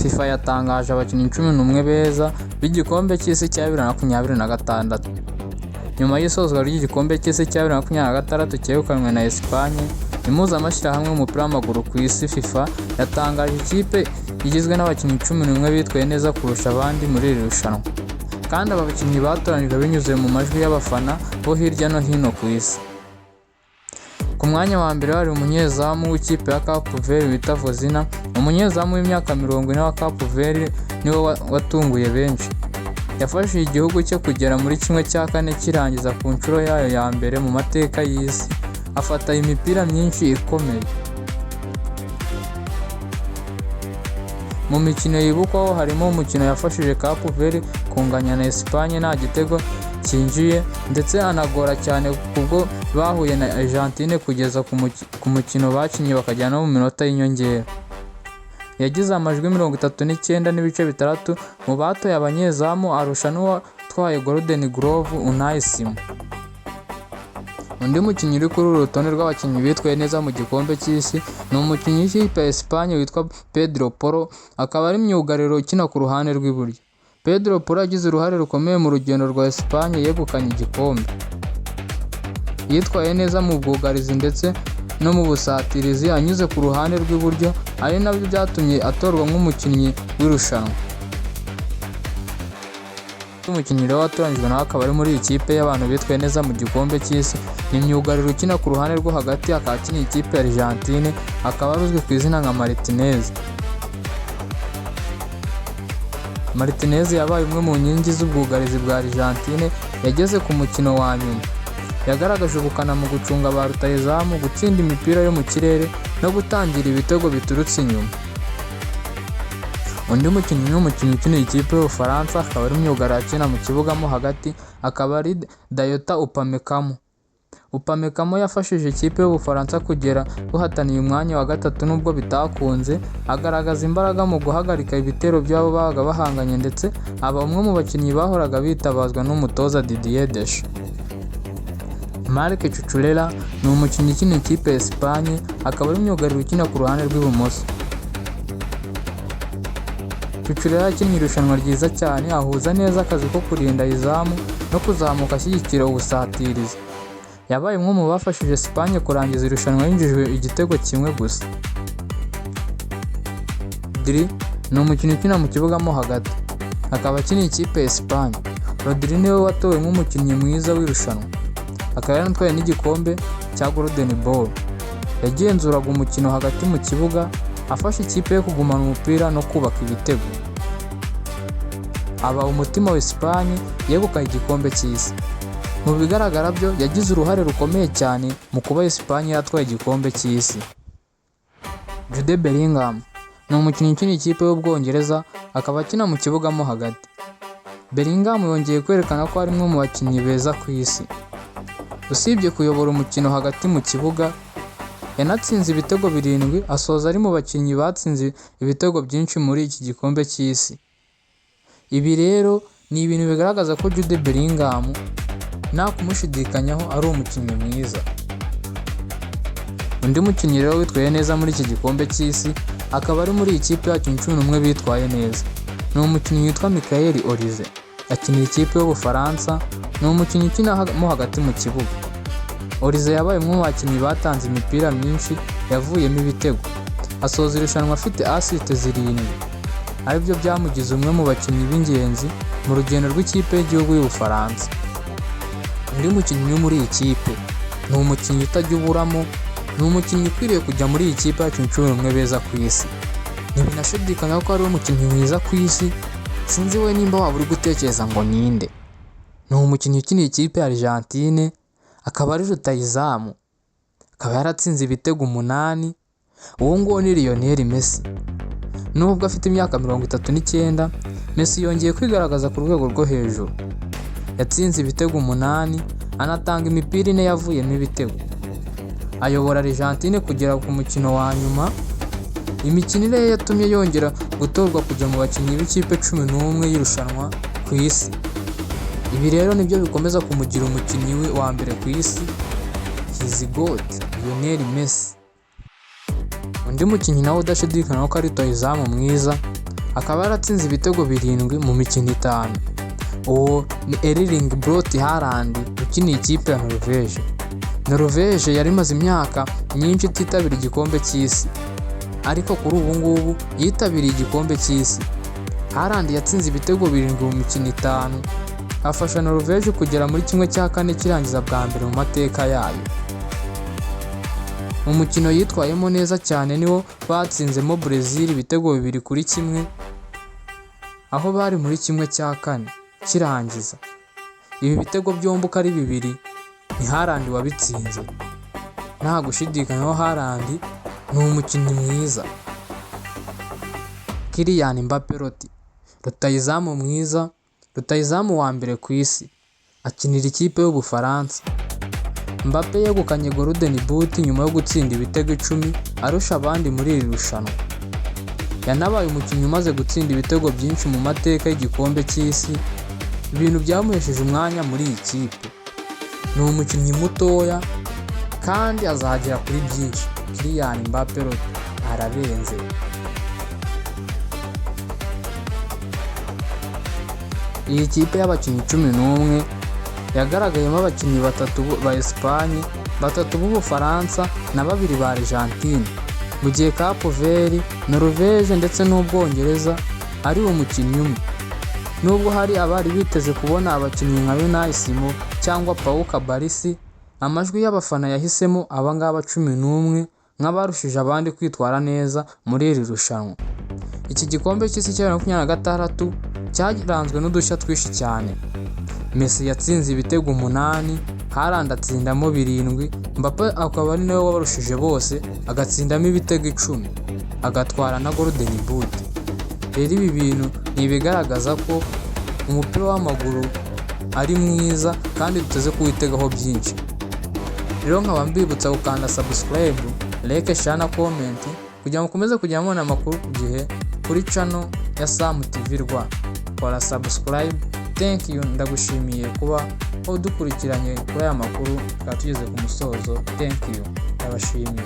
FIFA yatangaje abakinnyi 11 beza b'igikombe cy'isi cya 2026. Nyuma y'isozwa ry'igikombe cy'isi cya 2026 cyegukanwe na Espagne, impuzamashyirahamwe w'umupira w'amaguru ku isi FIFA yatangaje ikipe igizwe n'abakinnyi 11 bitwaye neza kurusha abandi muri iri rushanwa, kandi aba bakinnyi batoranijwe binyuze mu majwi y'abafana bo hirya no hino ku isi. Ku mwanya wa mbere hari umunyezamu w'ikipe ya Cape Verde wita Vozina. Umunyezamu w'imyaka 40 wa Cape Verde niwe watunguye benshi. Yafashije igihugu cye kugera muri kimwe cya kane kirangiza ku nshuro yayo ya mbere mu mateka y'isi, afata imipira myinshi ikomeye. Mu mikino yibukwaho harimo umukino yafashije Cape Verde kunganya na Espagne nta gitego cyinjiye, ndetse anagora cyane kubwo bahuye na Argentine kugeza ku mukino bakinnye bakajyana no mu minota y'inyongera. Yagize amajwi 39.6 mu batoye abanyezamu, arusha n'uwatwaye Golden Glove Unai Simon. Undi mukinnyi uri kuri uru rutonde rw'abakinnyi bitwaye neza mu gikombe cy'isi ni umukinnyi w'ikipe ya Espagne witwa Pedro Porro, akaba ari myugariro ukina ku ruhande rw'iburyo. Pedro Porro yagize uruhare rukomeye mu rugendo rwa Espagne yegukanye igikombe. Yitwaye neza mu bwugarizi ndetse no mu busatirizi anyuze ku ruhande rw'iburyo, ari nabyo byatumye atorwa nk'umukinnyi w'irushanwa. Umukinnyi rero watoranyijwe nawe akaba ari muri iyi kipe y'abantu bitwaye neza mu gikombe cy'isi ni myugariro ukina ku ruhande rwo hagati, akaba akina ikipe ya Argentine, akaba aruzwi ku izina nka Martinez. Martinez yabaye umwe mu nkingi z'ubwugarizi bwa Argentine. Yageze ku mukino wa nyuma, yagaragaje ubukana mu gucunga ba rutahizamu, gutsinda imipira yo mu kirere no gutangira ibitego biturutse inyuma. Undi mukinnyi n'umukinnyi ukina ikipe y'Ubufaransa akaba ari myugariro akina mu kibuga mo hagati, akaba ari Dayota Upamecano. Upamecano yafashije ikipe y'Ubufaransa kugera guhataniye umwanya wa gatatu nubwo bitakunze, agaragaza imbaraga mu guhagarika ibitero by'abo babaga bahanganye, ndetse aba umwe mu bakinnyi bahoraga bitabazwa n'umutoza Didier Deschamps. Marc Cucurella ni umukinnyi ukina ikipe ya Espagne, akaba ari myugariro ukina ku ruhande rw'ibumoso. Cucurella yakinnye irushanwa ryiza cyane, ahuza neza akazi ko kurinda izamu no kuzamuka ashyigikira ubusatirizi. Yabaye umwe mu bafashije Espagne kurangiza irushanwa yinjijwe igitego kimwe gusa. Rodri ni umukinnyi ukina mu kibuga mo hagati, akaba akina ikipe ya Espagne. Rodri niwe watowe nk'umukinnyi mwiza w'irushanwa, akaba yaratwaye n'igikombe cya Golden Ball. Yagenzuraga umukino hagati mu kibuga, afasha ikipe yo kugumana umupira no kubaka ibitego. Aba umutima wa Espagne yegukanye igikombe cy'isi. Mu bigaragara byo yagize uruhare rukomeye cyane mu kuba Espagne yatwaye igikombe cy'isi. Jude Bellingham ni umukinnyi ukina ikipe y'Ubwongereza, akaba akina mu kibuga mo hagati. Bellingham yongeye kwerekana ko ari umwe mu bakinnyi beza ku isi. Usibye kuyobora umukino hagati mu kibuga, yanatsinze ibitego 7, asoza ari mu bakinnyi batsinze ibitego byinshi muri iki gikombe cy'isi. Ibi rero ni ibintu bigaragaza ko Jude Bellingham nta kumushidikanyaho ari umukinnyi mwiza. Undi mukinnyi rero witwaye neza muri iki gikombe cy'isi akaba ari muri ikipe y'abakinnyi 11 bitwaye neza ni umukinnyi witwa Michael Olise, akinira ikipe y'Ubufaransa. Ni umukinnyi ukina mo hagati mu kibuga. Olise yabaye umwe mu bakinnyi batanze imipira myinshi yavuyemo ibitego, asoza irushanwa afite assist 7, aribyo byamugize umwe mu bakinnyi b'ingenzi mu rugendo rw'ikipe y'igihugu y'Ubufaransa. Undi mukinnyi muri iyi kipe ni umukinnyi utajya uburamo, ni umukinnyi ukwiriye kujya muri iyi kipe y'abakinnyi 11 beza ku isi. Ntibinashidikanya ko ari umukinnyi mwiza ku isi, sinzi we nimba waba uri gutekereza ngo ninde. Ni umukinnyi ukina ikipe ya Argentine, akaba ari rutahizamu, akaba yaratsinze ibitego 8. Uwo nguwo ni Lionel Messi. Nubwo afite imyaka 39, Messi yongeye kwigaragaza ku rwego rwo hejuru. Yatsinze ibitego 8, anatanga imipira 4 yavuyemo ibitego. Ayobora Argentine kugera ku mukino wa nyuma. Imikinire ye yatumye yongera gutorwa kujya mu bakinnyi b'ikipe 11 y'irushanwa ku isi. Ibi rero nibyo bikomeza kumugira umukinnyi we wa mbere ku isi. He's God, Lionel Messi. Undi mukinnyi nawe udashidikana ko ari rutahizamu mwiza akaba yaratsinze ibitego 7 mu mikino 5. Uwo ni Erling Brot Haaland ukiniye ikipe ya Norvège. Norvège yari imaze imyaka myinshi ititabira igikombe cy'isi, ariko kuri ubu ngubu yitabiriye igikombe cy'isi. Haaland yatsinze ibitego 7 mu mikino 5, afasha Norvège kugera muri 1/4 kirangiza bwa mbere mu mateka yayo. Mu mukino yitwayemo neza cyane niwo batsinzemo Brazil ibitego 2-1, aho bari muri 1/4 kirangiza. Ibi bitego byombi uko ari 2 ni Haaland wabitsinze. Nta gushidikanya, Haaland ni umukinnyi mwiza. Kylian Mbappé rutayizamu mwiza, rutayizamu wa mbere ku isi, akinira ikipe y'Ubufaransa. Mbappé yegukanye Golden Boot nyuma yo gutsinda ibitego 10 arusha abandi muri iri rushanwa. Yanabaye umukinnyi umaze gutsinda ibitego byinshi mu mateka y'igikombe cy'isi, ibintu byamuhesheje umwanya muri iyi kipe. Ni umukinnyi mutoya kandi azagera kuri byinshi. Kylian Mbappé ararenze. Iyi kipe y'abakinnyi 11 yagaragayemo abakinnyi 3 ba Espagne, 3 b'Ubufaransa na 2 ba Argentine, mu gihe Cape Verde, Norvège ndetse n'Ubwongereza ari umukinnyi umwe. Nubwo hari abari biteze kubona abakinnyi nka Unai Simon cyangwa Pau Cabarisi, amajwi y'abafana yahisemo abangaba 11 nk'abarushije abandi kwitwara neza muri iri rushanwa. Iki gikombe cy'isi cya 2026 cyaranzwe n'udushya twinshi cyane. Messi yatsinze ibitego 8, Haaland atsindamo 7, Mbappé akaba ari nawe wabarushije bose agatsindamo ibitego 10, agatwara na Golden Boot. Rero ibi bintu ni ibigaragaza ko umupira w'amaguru ari mwiza kandi duteze kuwitegaho byinshi. Rero nkaba mbibutsa gukanda subscribe, like, share na comment kugira ngo mukomeze kujya mubona amakuru ku gihe kuri channel ya Sam TV Rwanda. Kora subscribe. Thank you, ndagushimiye kuba udukurikiranye kuri aya makuru, tukaba tugeze ku musozo. Thank you, ndabashimiye.